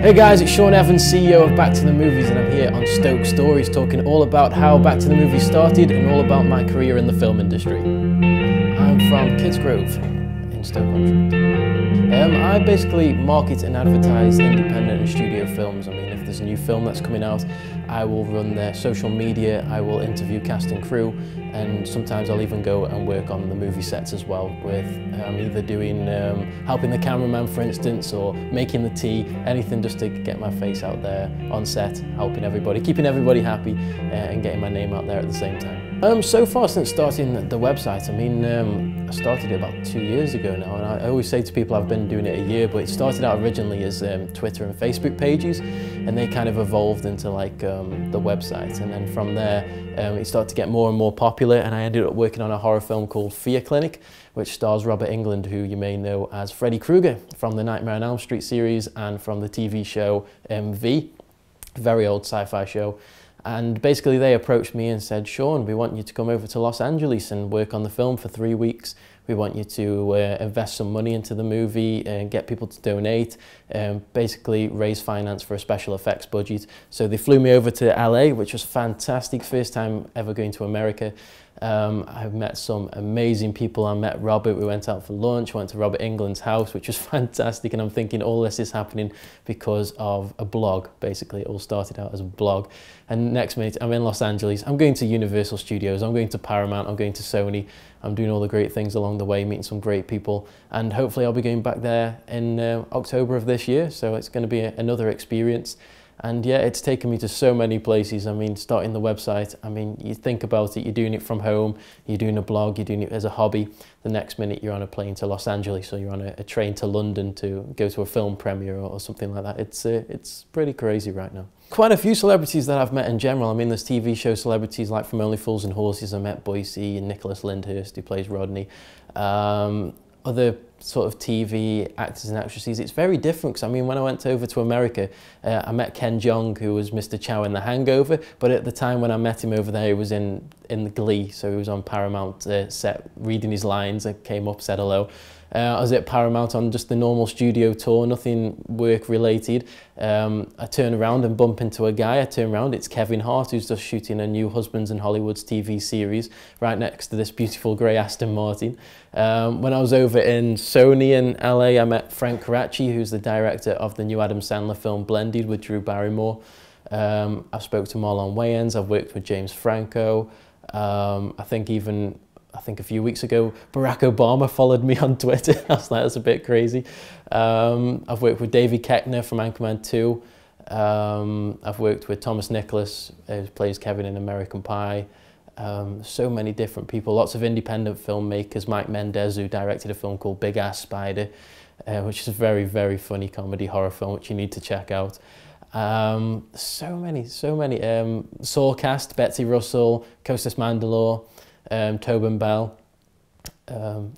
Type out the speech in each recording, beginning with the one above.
Hey guys, it's Sean Evans, CEO of Back to the Movies, and I'm here on Stoke Stories talking all about how Back to the Movies started and all about my career in the film industry. I'm from Kidsgrove in Stoke On Trent. I basically market and advertise independent and studio films. I mean, if there's a new film that's coming out, I will run their social media, I will interview cast and crew, and sometimes I'll even go and work on the movie sets as well with either doing, helping the cameraman for instance, or making the tea, anything just to get my face out there on set, helping everybody, keeping everybody happy and getting my name out there at the same time. So far since starting the website, I mean, I started it about 2 years ago now, and I always say to people I've been doing it a year, but it started out originally as Twitter and Facebook pages, and they kind of evolved into like the website, and then from there it started to get more and more popular, and I ended up working on a horror film called Fear Clinic, which stars Robert Englund, who you may know as Freddy Krueger from the Nightmare on Elm Street series and from the TV show V, very old sci-fi show. And basically they approached me and said, Sean, we want you to come over to Los Angeles and work on the film for 3 weeks. We want you to invest some money into the movie and get people to donate, basically raise finance for a special effects budget. So they flew me over to LA, which was fantastic, first time ever going to America. I've met some amazing people. I met Robert, we went out for lunch, went to Robert Englund's house, which was fantastic, and I'm thinking all this is happening because of a blog. Basically it all started out as a blog, and next minute I'm in Los Angeles, I'm going to Universal Studios, I'm going to Paramount, I'm going to Sony, I'm doing all the great things along the way, meeting some great people, and hopefully I'll be going back there in October of this year, so it's going to be another experience. And yeah, it's taken me to so many places. I mean, starting the website, I mean, you think about it, you're doing it from home, you're doing a blog, you're doing it as a hobby. The next minute you're on a plane to Los Angeles, or you're on a train to London to go to a film premiere or something like that. It's pretty crazy right now. Quite a few celebrities that I've met in general. I mean, there's TV show celebrities like from Only Fools and Horses. I met Boise and Nicholas Lyndhurst, who plays Rodney. Other sort of TV actors and actresses, it's very different, because I mean, when I went over to America, I met Ken Jeong, who was Mr. Chow in The Hangover, but at the time when I met him over there, he was in the Glee, so he was on Paramount set reading his lines. I came up, said hello. I was at Paramount on just the normal studio tour, nothing work related. I turn around and bump into a guy. I turn around, it's Kevin Hart, who's just shooting a new Husbands in Hollywood's TV series right next to this beautiful grey Aston Martin. When I was over in Sony in LA, I met Frank Caracci, who's the director of the new Adam Sandler film Blended with Drew Barrymore. I've spoke to Marlon Wayans, I've worked with James Franco. I think a few weeks ago, Barack Obama followed me on Twitter. I was like, that's a bit crazy. I've worked with David Koechner from Anchorman 2. I've worked with Thomas Nicholas, who plays Kevin in American Pie. So many different people, lots of independent filmmakers. Mike Mendez, who directed a film called Big Ass Spider, which is a very, very funny comedy horror film, which you need to check out. So many. Saw cast, Betsy Russell, Costas Mandylor, Tobin Bell,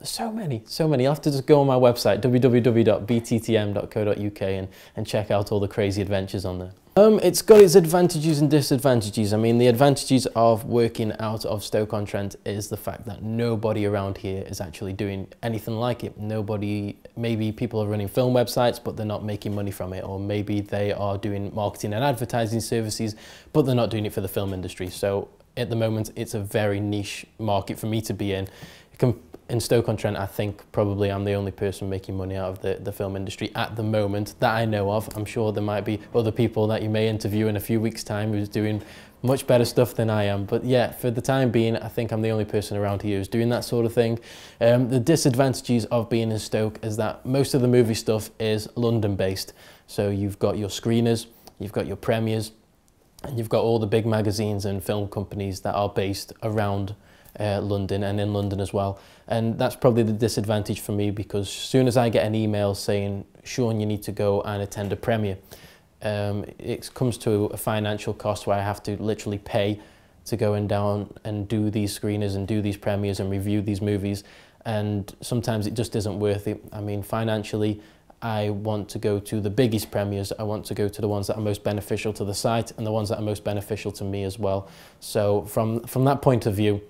so many. You'll have to just go on my website, www.bttm.co.uk, and check out all the crazy adventures on there. It's got its advantages and disadvantages. I mean, the advantages of working out of Stoke On Trent is the fact that nobody around here is actually doing anything like it. Maybe people are running film websites, but they're not making money from it, or maybe they are doing marketing and advertising services, but they're not doing it for the film industry. So at the moment, it's a very niche market for me to be in. In Stoke On Trent, I think probably I'm the only person making money out of the film industry at the moment that I know of. I'm sure there might be other people that you may interview in a few weeks' time who's doing much better stuff than I am. But yeah, for the time being, I think I'm the only person around here who's doing that sort of thing. The disadvantages of being in Stoke is that most of the movie stuff is London-based. So you've got your screeners, you've got your premieres, and you've got all the big magazines and film companies that are based around London and in London as well. And that's probably the disadvantage for me, because as soon as I get an email saying, Sean, you need to go and attend a premiere, it comes to a financial cost where I have to literally pay to go down and do these screeners and do these premieres and review these movies. And sometimes it just isn't worth it. I mean, financially, I want to go to the biggest premieres. I want to go to the ones that are most beneficial to the site and the ones that are most beneficial to me as well. So from that point of view,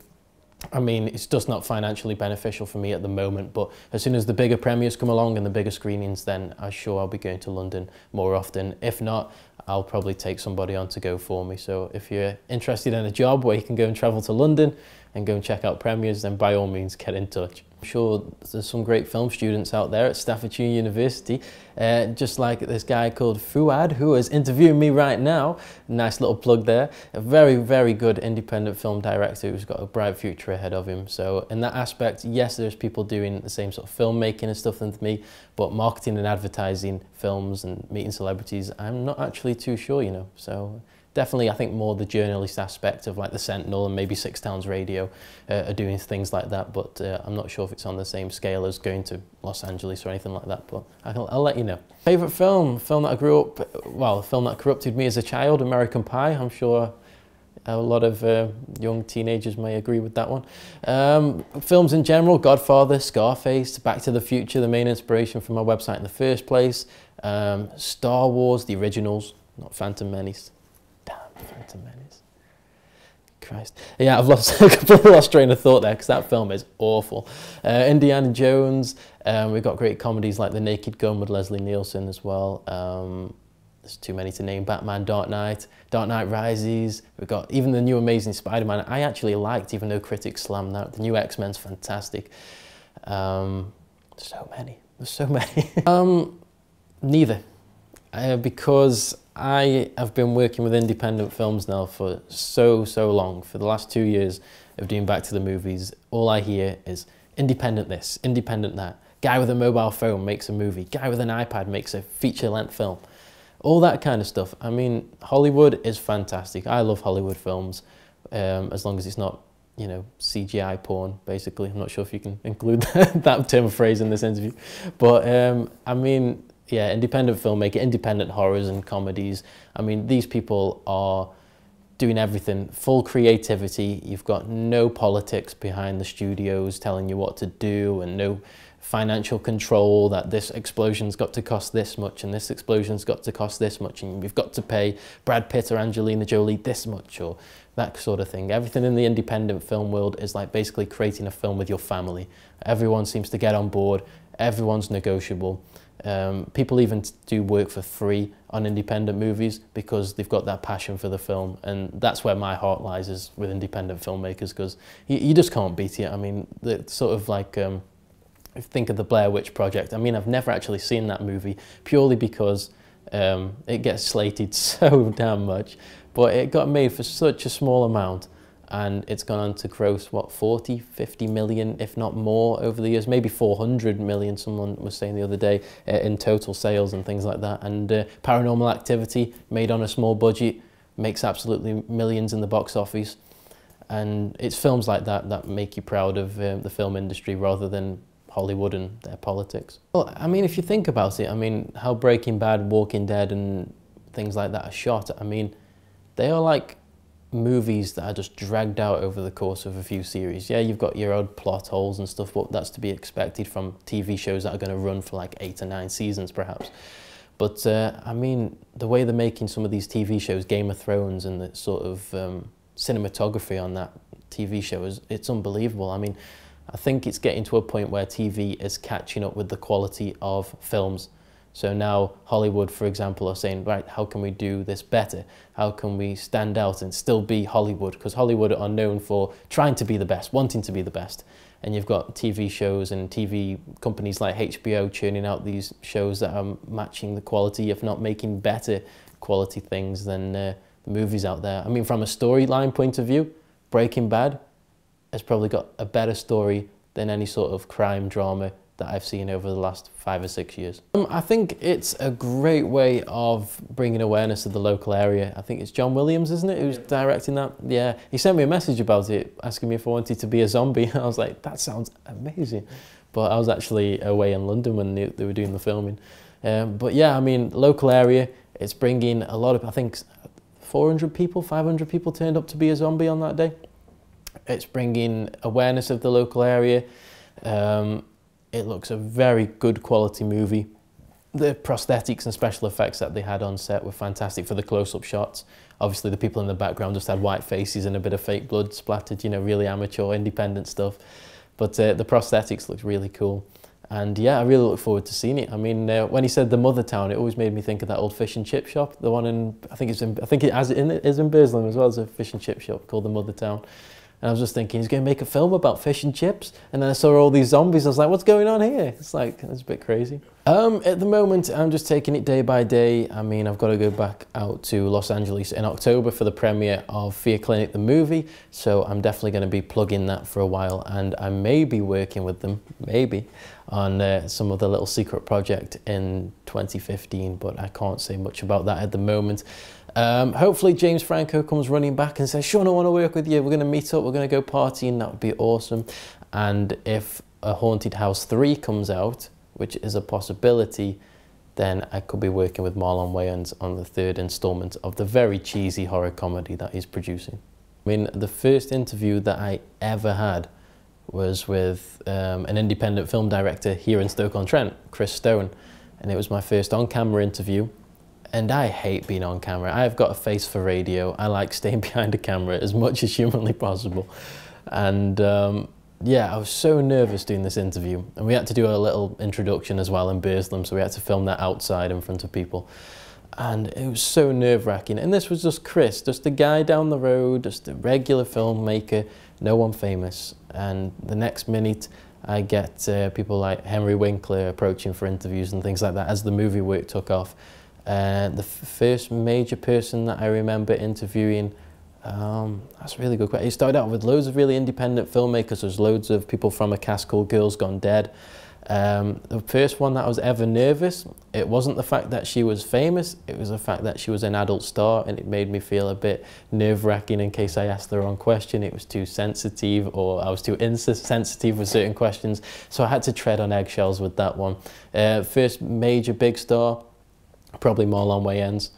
I mean, it's just not financially beneficial for me at the moment, but as soon as the bigger premieres come along and the bigger screenings, then I'm sure I'll be going to London more often. If not, I'll probably take somebody on to go for me. So if you're interested in a job where you can go and travel to London and go and check out premieres, then by all means get in touch. I'm sure there's some great film students out there at Staffordshire University, just like this guy called Fuwad, who is interviewing me right now. Nice little plug there. A very, very good independent film director who's got a bright future ahead of him. So in that aspect, yes, there's people doing the same sort of filmmaking and stuff as me, but marketing and advertising films and meeting celebrities, I'm not actually too sure, you know. So definitely, I think more the journalist aspect of like the Sentinel and maybe Six Towns Radio are doing things like that, but I'm not sure if it's on the same scale as going to Los Angeles or anything like that, but I'll let you know. Favourite film that I grew up, well, a film that corrupted me as a child, American Pie. I'm sure a lot of young teenagers may agree with that one. Films in general, Godfather, Scarface, Back to the Future, the main inspiration for my website in the first place. Star Wars, the originals, not Phantom Menace. Phantom Menace. Christ. Yeah, I've completely lost train of thought there because that film is awful. Indiana Jones. We've got great comedies like The Naked Gun with Leslie Nielsen as well. There's too many to name. Batman, Dark Knight Rises. We've got even the new Amazing Spider-Man. I actually liked, even though critics slammed that. The new X-Men's fantastic. So many. There's so many. Neither. Because I have been working with independent films now for so long. For the last 2 years of doing Back to the Movies, all I hear is independent this, independent that. Guy with a mobile phone makes a movie. Guy with an iPad makes a feature-length film. All that kind of stuff. I mean, Hollywood is fantastic. I love Hollywood films, as long as it's not, you know, CGI porn, basically. I'm not sure if you can include that term of phrase in this interview. But, I mean, yeah, independent filmmaker, independent horrors and comedies. I mean, these people are doing everything, full creativity. You've got no politics behind the studios telling you what to do, and no financial control that this explosion's got to cost this much and this explosion's got to cost this much and you've got to pay Brad Pitt or Angelina Jolie this much, or that sort of thing. Everything in the independent film world is like basically creating a film with your family. Everyone seems to get on board, everyone's negotiable. People even do work for free on independent movies because they've got that passion for the film, and that's where my heart lies, is with independent filmmakers, because you just can't beat it. I mean, it's sort of like, think of the Blair Witch Project. I mean, I've never actually seen that movie purely because it gets slated so damn much, but it got made for such a small amount. And it's gone on to gross, what, 40, 50 million, if not more, over the years, maybe 400 million, someone was saying the other day, in total sales and things like that. And Paranormal Activity, made on a small budget, makes absolutely millions in the box office. And it's films like that that make you proud of the film industry rather than Hollywood and their politics. Well, I mean, if you think about it, I mean, how Breaking Bad, Walking Dead and things like that are shot, I mean, they are like movies that are just dragged out over the course of a few series. Yeah, you've got your odd plot holes and stuff, but that's to be expected from TV shows that are going to run for like 8 or 9 seasons perhaps. But I mean, the way they're making some of these TV shows, Game of Thrones, and the sort of cinematography on that TV show, it's unbelievable. I mean, I think it's getting to a point where TV is catching up with the quality of films. So now Hollywood, for example, are saying, right, how can we do this better? How can we stand out and still be Hollywood? Because Hollywood are known for trying to be the best, wanting to be the best. And you've got TV shows and TV companies like HBO churning out these shows that are matching the quality, if not making better quality things than the movies out there. I mean, from a storyline point of view, Breaking Bad has probably got a better story than any sort of crime drama that I've seen over the last 5 or 6 years. I think it's a great way of bringing awareness to the local area. I think it's John Williams, isn't it, who's directing that? Yeah, he sent me a message about it, asking me if I wanted to be a zombie. I was like, that sounds amazing. But I was actually away in London when they were doing the filming. But yeah, I mean, local area, it's bringing a lot of, I think 400 people, 500 people turned up to be a zombie on that day. It's bringing awareness of the local area. It looks a very good quality movie. The prosthetics and special effects that they had on set were fantastic for the close-up shots. Obviously, the people in the background just had white faces and a bit of fake blood splattered, you know, really amateur, independent stuff. But the prosthetics looked really cool. And yeah, I really look forward to seeing it. I mean, when he said the mother town, it always made me think of that old fish and chip shop, the one in, I think it is in Burslem as well, as a fish and chip shop called the Mother Town. And I was just thinking, he's going to make a film about fish and chips. And then I saw all these zombies. I was like, what's going on here? It's like, it's a bit crazy. At the moment, I'm just taking it day by day. I mean, I've got to go back out to Los Angeles in October for the premiere of Fear Clinic, the movie. So I'm definitely going to be plugging that for a while. And I may be working with them, maybe, on some other little secret project in 2015. But I can't say much about that at the moment. Hopefully James Franco comes running back and says, Sean, I want to work with you. We're going to meet up. We're going to go partying. That would be awesome. And if A Haunted House 3 comes out, which is a possibility, then I could be working with Marlon Wayans on the third installment of the very cheesy horror comedy that he's producing. I mean, the first interview that I ever had was with an independent film director here in Stoke On Trent, Chris Stone. And it was my first on-camera interview. And I hate being on camera. I've got a face for radio. I like staying behind a camera as much as humanly possible. And yeah, I was so nervous doing this interview. And we had to do a little introduction as well in Burslem, so we had to film that outside in front of people. And it was so nerve-wracking. And this was just Chris, just a guy down the road, just a regular filmmaker, no one famous. And the next minute, I get people like Henry Winkler approaching for interviews and things like that as the movie work took off. The first major person that I remember interviewing, that's a really good question. It started out with loads of really independent filmmakers. There's loads of people from a cast called Girls Gone Dead. The first one that I was ever nervous, it wasn't the fact that she was famous, it was the fact that she was an adult star, and it made me feel a bit nerve-wracking in case I asked the wrong question. It was too sensitive, or I was too insensitive with certain questions, so I had to tread on eggshells with that one. First major big star, probably Marlon Wayans,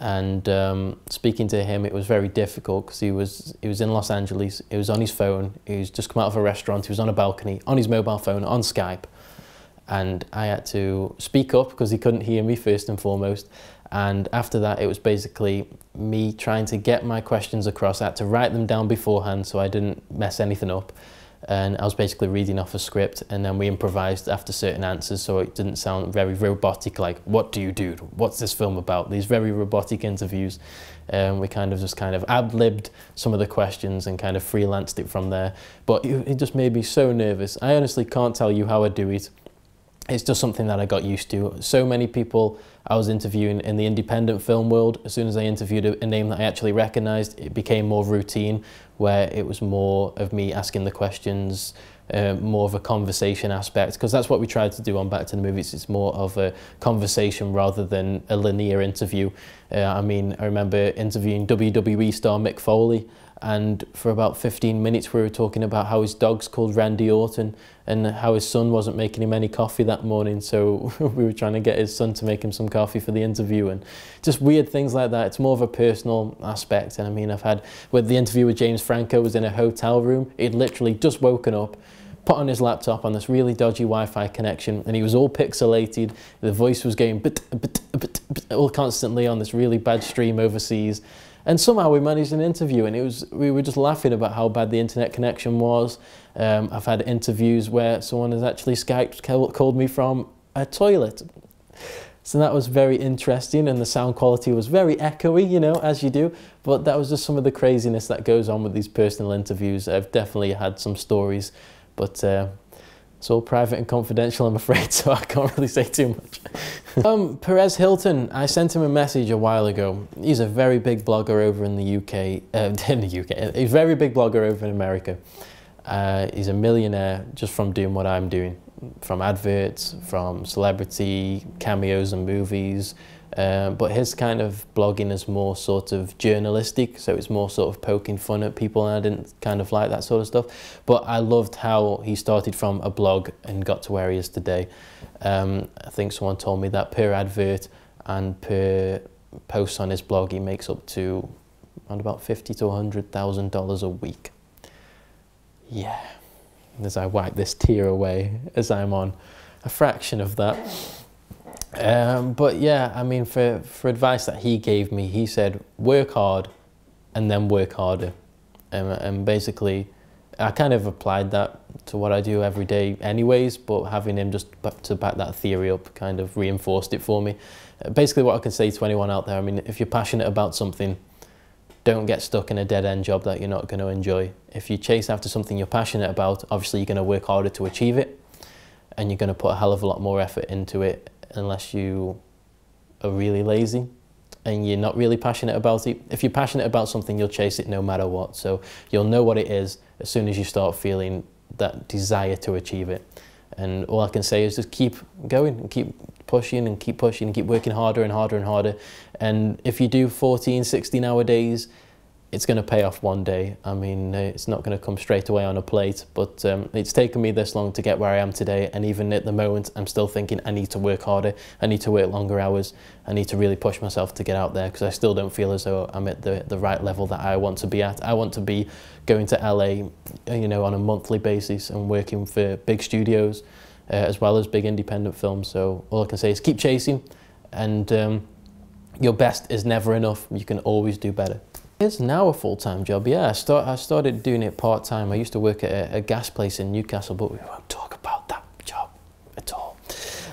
and speaking to him, it was very difficult because he was in Los Angeles, he was on his phone, he was just come out of a restaurant, he was on a balcony, on his mobile phone, on Skype, and I had to speak up because he couldn't hear me first and foremost. And after that, it was basically me trying to get my questions across. I had to write them down beforehand so I didn't mess anything up. And I was basically reading off a script, and then we improvised after certain answers so it didn't sound very robotic, like, what do you do? What's this film about? These very robotic interviews. We kind of ad-libbed some of the questions and kind of freelanced it from there. But it just made me so nervous. I honestly can't tell you how I do it. It's just something that I got used to. So many people I was interviewing in the independent film world, as soon as I interviewed a name that I actually recognised, it became more routine, where it was more of me asking the questions, more of a conversation aspect, because that's what we tried to do on Back to the Movies. It's more of a conversation rather than a linear interview. I mean, I remember interviewing WWE star Mick Foley, and for about 15 minutes we were talking about how his dog's called Randy Orton and how his son wasn't making him any coffee that morning, so we were trying to get his son to make him some coffee for the interview, and just weird things like that. It's more of a personal aspect. And I mean, I've had, with the interview with James Franco, was in a hotel room. He'd literally just woken up, put on his laptop on this really dodgy Wi-Fi connection, and he was all pixelated. The voice was going all constantly on this really bad stream overseas. And somehow we managed an interview, and we were just laughing about how bad the internet connection was. I've had interviews where someone has actually Skyped, called me from a toilet. So that was very interesting, and the sound quality was very echoey, you know, as you do. But that was just some of the craziness that goes on with these personal interviews. I've definitely had some stories, but it's all private and confidential, I'm afraid, so I can't really say too much. Perez Hilton, I sent him a message a while ago. He's a very big blogger over in the UK, he's a very big blogger over in America. He's a millionaire just from doing what I'm doing, from adverts, from celebrity cameos and movies. But his kind of blogging is more sort of journalistic, so it's more sort of poking fun at people, and I didn't kind of like that sort of stuff. But I loved how he started from a blog and got to where he is today. I think someone told me that per advert and per post on his blog, he makes up to around about $50,000 to $100,000 a week. Yeah, as I wipe this tear away as I'm on a fraction of that. But yeah, I mean, for advice that he gave me, he said, work hard and then work harder. And basically, I kind of applied that to what I do every day anyways, but having him just to back that theory up kind of reinforced it for me. Basically, what I can say to anyone out there, I mean, if you're passionate about something, don't get stuck in a dead-end job that you're not going to enjoy. If you chase after something you're passionate about, obviously you're going to work harder to achieve it, and you're going to put a hell of a lot more effort into it, unless you are really lazy and you're not really passionate about it. If you're passionate about something, you'll chase it no matter what. So you'll know what it is as soon as you start feeling that desire to achieve it. And all I can say is just keep going and keep pushing and keep pushing and keep working harder and harder and harder. And if you do 14, 16-hour days, it's going to pay off one day. I mean, it's not going to come straight away on a plate, but it's taken me this long to get where I am today. And even at the moment, I'm still thinking I need to work harder. I need to work longer hours. I need to really push myself to get out there, because I still don't feel as though I'm at the right level that I want to be at. I want to be going to LA, you know, on a monthly basis and working for big studios as well as big independent films. So all I can say is keep chasing, and your best is never enough. You can always do better. It's now a full-time job, yeah. I started doing it part-time. I used to work at a gas place in Newcastle, but we won't talk about that job at all.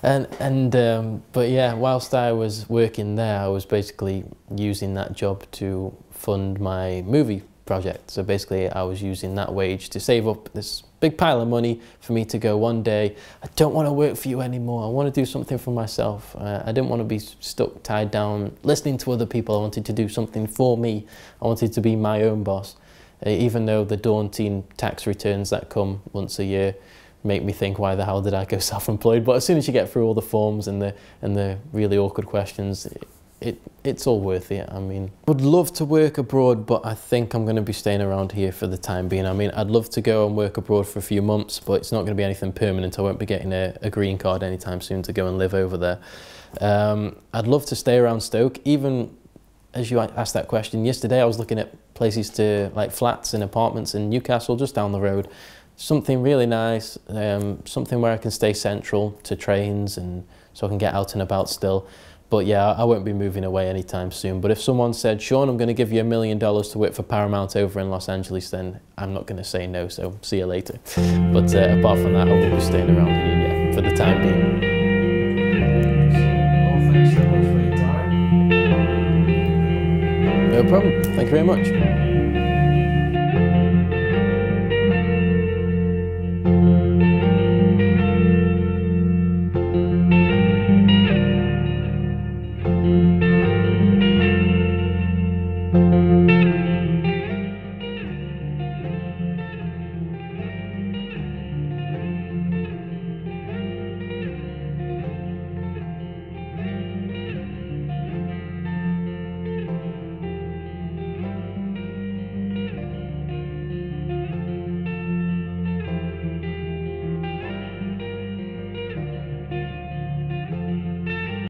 But yeah, whilst I was working there, I was basically using that job to fund my movie project. So basically I was using that wage to save up this big pile of money for me to go one day, I don't want to work for you anymore, I want to do something for myself. I didn't want to be stuck, tied down, listening to other people. I wanted to do something for me. I wanted to be my own boss. Even though the daunting tax returns that come once a year make me think, why the hell did I go self-employed? But as soon as you get through all the forms and the really awkward questions, it's all worth it. I mean, would love to work abroad, but I think I'm going to be staying around here for the time being. I mean, I'd love to go and work abroad for a few months, but it's not going to be anything permanent. I won't be getting a green card anytime soon to go and live over there. I'd love to stay around Stoke. Even as you asked that question yesterday, I was looking at places to, like, flats and apartments in Newcastle, just down the road. Something really nice, something where I can stay central to trains and so I can get out and about still. But yeah, I won't be moving away anytime soon. But if someone said, Sean, I'm going to give you $1 million to work for Paramount over in Los Angeles, then I'm not going to say no, so see you later. But apart from that, I will be staying around here, yeah, for the time being. Well, thanks so much for your time. No problem. Thank you very much.